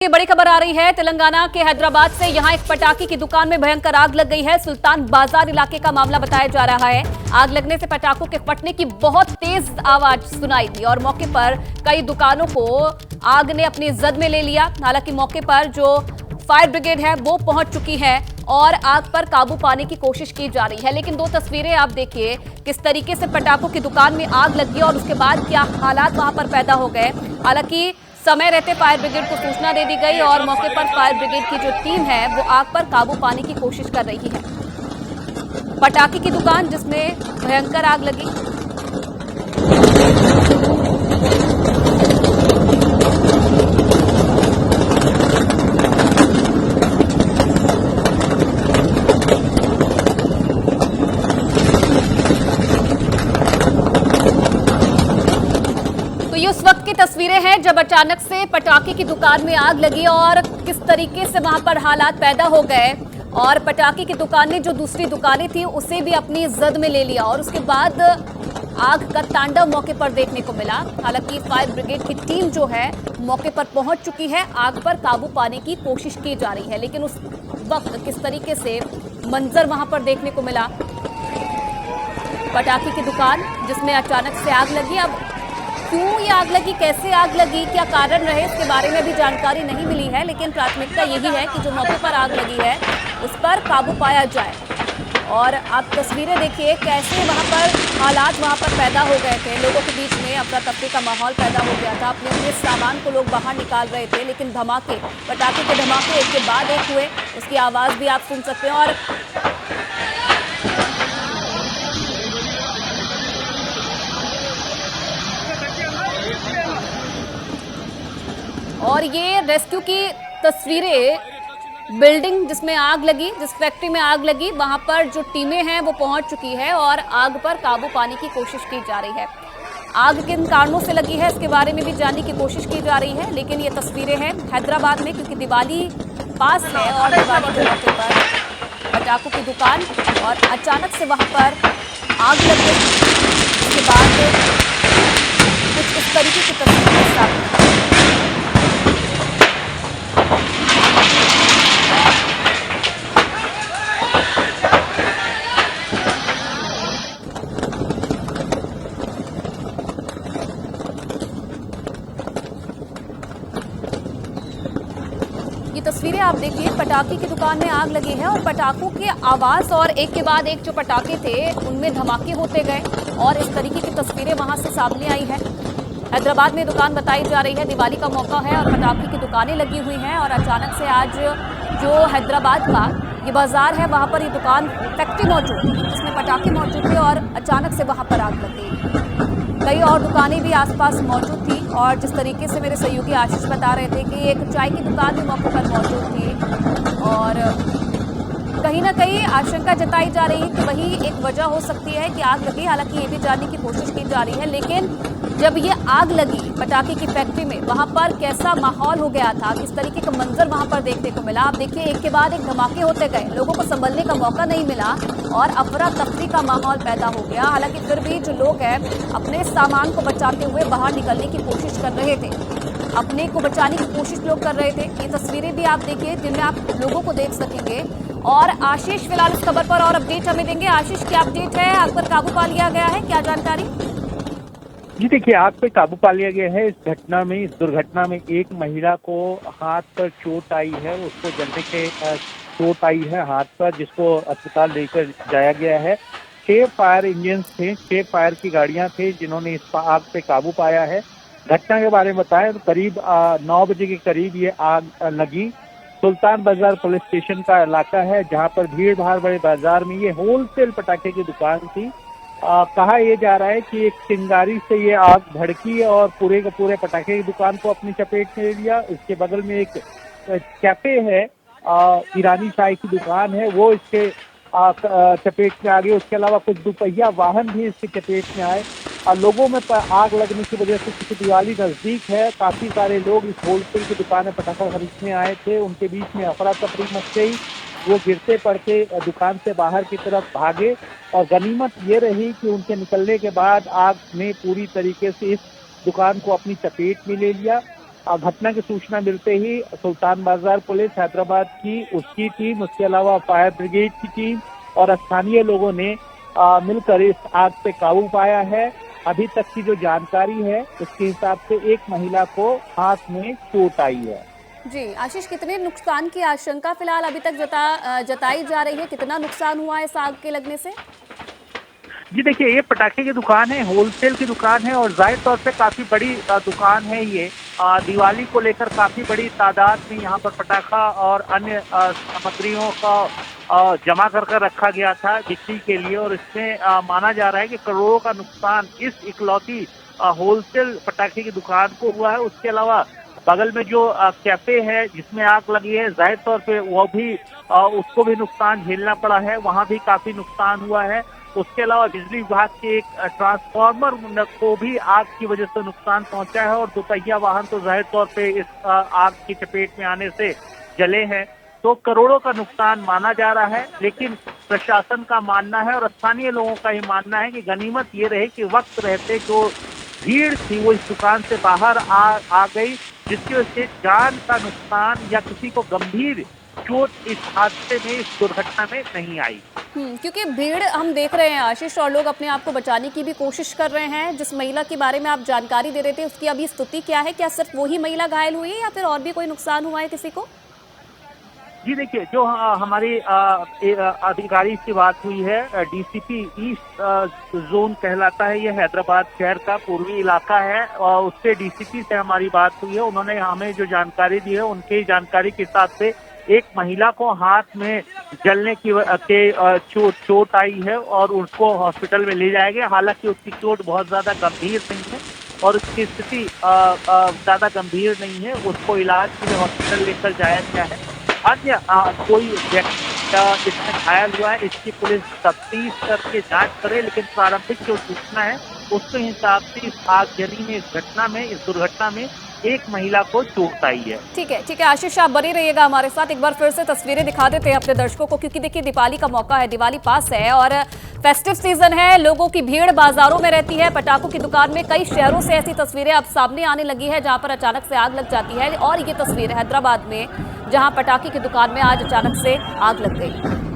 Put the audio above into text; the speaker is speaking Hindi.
ये बड़ी खबर आ रही है तेलंगाना के हैदराबाद से। यहां एक पटाखे की दुकान में भयंकर आग लग गई है। सुल्तान बाजार इलाके का मामला बताया जा रहा है। आग लगने से पटाखों के फटने की बहुत तेज आवाज सुनाई दी और मौके पर कई दुकानों को आग ने अपनी जद में ले लिया। हालांकि मौके पर जो फायर ब्रिगेड है वो पहुंच चुकी है और आग पर काबू पाने की कोशिश की जा रही है। लेकिन दो तस्वीरें आप देखिए, किस तरीके से पटाखों की दुकान में आग लगी और उसके बाद क्या हालात वहां पर पैदा हो गए। हालांकि समय रहते फायर ब्रिगेड को सूचना दे दी गई और मौके पर फायर ब्रिगेड की जो टीम है वो आग पर काबू पाने की कोशिश कर रही है। पटाखे की दुकान जिसमें भयंकर आग लगी। ये उस वक्त की तस्वीरें हैं जब अचानक से पटाखे की दुकान में आग लगी और किस तरीके से वहां पर हालात पैदा हो गए और पटाखे की दुकान ने जो दूसरी दुकानें थी उसे भी अपनी जद में ले लिया और उसके बाद आग का तांडव मौके पर देखने को मिला। हालांकि फायर ब्रिगेड की टीम जो है मौके पर पहुंच चुकी है, आग पर काबू पाने की कोशिश की जा रही है। लेकिन उस वक्त किस तरीके से मंजर वहां पर देखने को मिला, पटाखे की दुकान जिसमें अचानक से आग लगी। अब क्यों ये आग लगी, कैसे आग लगी, क्या कारण रहे, इसके बारे में भी जानकारी नहीं मिली है। लेकिन प्राथमिकता यही है कि जो मौके पर आग लगी है उस पर काबू पाया जाए। और आप तस्वीरें देखिए कैसे वहां पर हालात वहां पर पैदा हो गए थे। लोगों के बीच में अफरा तफरी का माहौल पैदा हो गया था। अपने अपने सामान को लोग बाहर निकाल रहे थे, लेकिन धमाके, पटाखे के धमाके एक के बाद एक हुए। उसकी आवाज भी आप सुन सकते हैं। और ये रेस्क्यू की तस्वीरें, बिल्डिंग जिसमें आग लगी, जिस फैक्ट्री में आग लगी वहां पर जो टीमें हैं वो पहुंच चुकी है और आग पर काबू पाने की कोशिश की जा रही है। आग किन कारणों से लगी है इसके बारे में भी जानने की कोशिश की जा रही है। लेकिन ये तस्वीरें हैं हैदराबाद में, क्योंकि दिवाली पास है और दिवाली के मौके पर पटाखों की दुकान और अचानक से वहां पर आग लग गई। उसके बाद कुछ इस तरीके की तस्वीरें सामने। ये तस्वीरें आप देखिए, पटाखे की दुकान में आग लगी है और पटाखों की आवाज और एक के बाद एक जो पटाखे थे उनमें धमाके होते गए और इस तरीके की तस्वीरें वहां से सामने आई है। हैदराबाद में दुकान बताई जा रही है, दिवाली का मौका है और पटाखे की दुकानें लगी हुई हैं और अचानक से आज जो हैदराबाद का ये बाजार है वहां पर ये दुकान फैक्ट्री मौजूद थी जिसमें पटाखे मौजूद थे और अचानक से वहां पर आग लग गई। कई और दुकानें भी आसपास मौजूद थी और जिस तरीके से मेरे सहयोगी आशीष बता रहे थे कि एक चाय की दुकान भी मौके पर मौजूद थी और कहीं ना कहीं आशंका जताई जा रही है कि वही एक वजह हो सकती है कि आग लगी। हालांकि ये भी जानने की कोशिश की जा रही है। लेकिन जब ये आग लगी पटाखे की फैक्ट्री में वहां पर कैसा माहौल हो गया था, किस तरीके का मंजर वहां पर देखने को मिला, आप देखिए एक के बाद एक धमाके होते गए, लोगों को संभलने का मौका नहीं मिला और अफरा तफरी का माहौल पैदा हो गया। हालांकि फिर भी जो लोग हैं अपने सामान को बचाते हुए बाहर निकलने की कोशिश कर रहे थे, अपने को बचाने की कोशिश लोग कर रहे थे। ये तस्वीरें भी आप देखिए जिनमें आप लोगों को देख सकेंगे। और आशीष फिलहाल इस खबर पर और अपडेट हमें देंगे। आशीष, क्या अपडेट है, आग पर काबू पा लिया गया है, क्या जानकारी? जी देखिए, आग पे काबू पा लिया गया है। इस दुर्घटना में एक महिला को हाथ पर चोट आई है, उसको जलने के चोट आई है हाथ पर, जिसको अस्पताल लेकर जाया गया है। 6 फायर इंजन थे, 6 फायर की गाड़ियां थे जिन्होंने इस आग पे काबू पाया है। घटना के बारे में बताएं तो करीब 9 बजे के करीब ये आग लगी। सुल्तान बाजार पुलिस स्टेशन का इलाका है जहां पर भीड़ भाड़ बड़े बाजार में ये होलसेल पटाखे की दुकान थी। कहा यह जा रहा है कि एक चिंगारी से ये आग भड़की और पूरे के पूरे पटाखे की दुकान को अपनी चपेट में ले लिया। इसके बगल में एक कैफे है, ईरानी चाय की दुकान है, वो इसके चपेट में आ गई। उसके अलावा कुछ दुपहिया वाहन भी इसके चपेट में आए और लोगों में आग लगने की वजह से, क्योंकि दिवाली नजदीक है, काफी सारे लोग इस होलसेल की दुकान में पटाखा खरीदने आए थे। उनके बीच में अफरा तफरी मच गई, वो गिरते पड़ते दुकान से बाहर की तरफ भागे और गनीमत ये रही कि उनके निकलने के बाद आग ने पूरी तरीके से इस दुकान को अपनी चपेट में ले लिया। घटना की सूचना मिलते ही सुल्तान बाजार पुलिस, हैदराबाद की उसकी टीम, उसके अलावा फायर ब्रिगेड की टीम और स्थानीय लोगों ने मिलकर इस आग पे काबू पाया है। अभी तक की जो जानकारी है उसके हिसाब से एक महिला को हाथ में चोट आई है। जी आशीष, कितने नुकसान की आशंका फिलहाल अभी तक जताई जा रही है? कितना नुकसान हुआ है इस आग के लगने से? जी देखिए, ये पटाखे की दुकान है, होलसेल की दुकान है और जाहिर तौर पे काफी बड़ी दुकान है ये। दिवाली को लेकर काफी बड़ी तादाद में यहाँ पर पटाखा और अन्य सामग्रियों का जमा कर रखा गया था बिक्री के लिए, और इसमें माना जा रहा है कि करोड़ों का नुकसान इस इकलौती होलसेल पटाखे की दुकान को हुआ है। उसके अलावा बगल में जो कैफे है जिसमें आग लगी है, जाहिर तौर पे वो भी उसको भी नुकसान झेलना पड़ा है, वहां भी काफी नुकसान हुआ है। उसके अलावा बिजली विभाग के एक ट्रांसफार्मर को भी आग की वजह से नुकसान पहुंचा है, और दोपहिया वाहन तो जाहिर तौर पे इस आग की चपेट में आने से जले हैं। तो करोड़ों का नुकसान माना जा रहा है, लेकिन प्रशासन का मानना है और स्थानीय लोगों का ये मानना है कि गनीमत ये रहे कि वक्त रहते जो भीड़ थी वो इस दुकान से बाहर आ गई, जिसकी वजह से जान का नुकसान या किसी को गंभीर चोट इस हादसे में, इस दुर्घटना में नहीं आई। क्योंकि भीड़ हम देख रहे हैं आशीष, और लोग अपने आप को बचाने की भी कोशिश कर रहे हैं। जिस महिला के बारे में आप जानकारी दे रहे थे उसकी अभी स्थिति क्या है? क्या सिर्फ वही महिला घायल हुई है या फिर और भी कोई नुकसान हुआ है किसी को? जी देखिए, जो हमारी अधिकारी से बात हुई है, डीसीपी ईस्ट जोन कहलाता है, ये हैदराबाद शहर का पूर्वी इलाका है, और उससे डीसीपी से हमारी बात हुई है। उन्होंने हमें जो जानकारी दी है उनकी जानकारी के हिसाब से एक महिला को हाथ में जलने की चोट आई है और उसको हॉस्पिटल में ले जाया गया। हालांकि उसकी चोट बहुत ज्यादा गंभीर नहीं है और उसकी स्थिति ज्यादा गंभीर नहीं है, उसको इलाज के लिए हॉस्पिटल लेकर जाया गया है। अन्य कोई व्यक्ति इसमें घायल हुआ है, इसकी पुलिस तफ्तीश करके जांच करे, लेकिन प्रारंभिक जो सूचना है उसके हिसाब से इस आगजनी में, इस घटना में, इस दुर्घटना में एक महिला को चोट आई है। ठीक है आशीष, आप बने रहिएगा हमारे साथ। एक बार फिर से तस्वीरें दिखा देते हैं अपने दर्शकों को, क्योंकि देखिए दिवाली का मौका है, दिवाली पास है और फेस्टिव सीजन है। लोगों की भीड़ बाजारों में रहती है, पटाखों की दुकान में। कई शहरों से ऐसी तस्वीरें अब सामने आने लगी है जहां पर अचानक से आग लग जाती है, और ये तस्वीर है हैदराबाद में जहां पटाखे की दुकान में आज अचानक से आग लग गई।